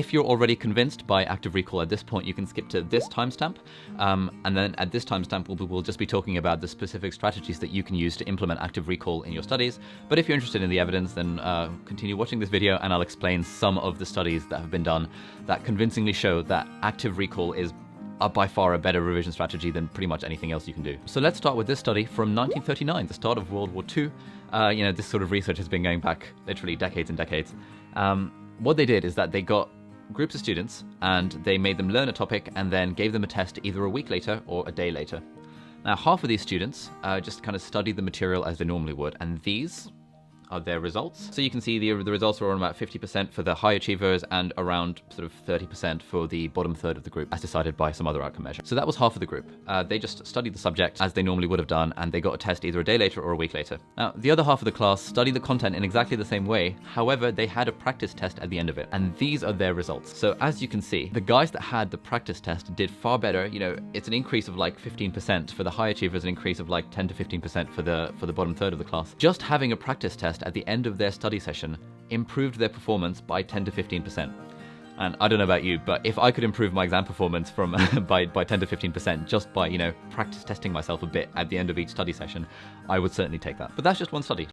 If you're already convinced by active recall at this point, you can skip to this timestamp, and then at this timestamp we'll just be talking about the specific strategies that you can use to implement active recall in your studies. But if you're interested in the evidence, then continue watching this video and I'll explain some of the studies that have been done that convincingly show that active recall is by far a better revision strategy than pretty much anything else you can do. So let's start with this study from 1939, the start of World War II. This sort of research has been going back literally decades and decades. What they did is that they got groups of students and they made them learn a topic and then gave them a test either a week later or a day later. Now, half of these students just kind of studied the material as they normally would, and these are their results. So you can see the results are around about 50% for the high achievers and around sort of 30% for the bottom third of the group, as decided by some other outcome measure. So that was half of the group. They just studied the subject as they normally would have done, and they got a test either a day later or a week later. Now, the other half of the class studied the content in exactly the same way. However, they had a practice test at the end of it, and these are their results. So as you can see, the guys that had the practice test did far better. It's an increase of like 15% for the high achievers, an increase of like 10 to 15% for the bottom third of the class. Just having a practice test at the end of their study session improved their performance by 10 to 15%. And I don't know about you, but if I could improve my exam performance from by 10 to 15% just by, practice testing myself a bit at the end of each study session, I would certainly take that. But that's just one study.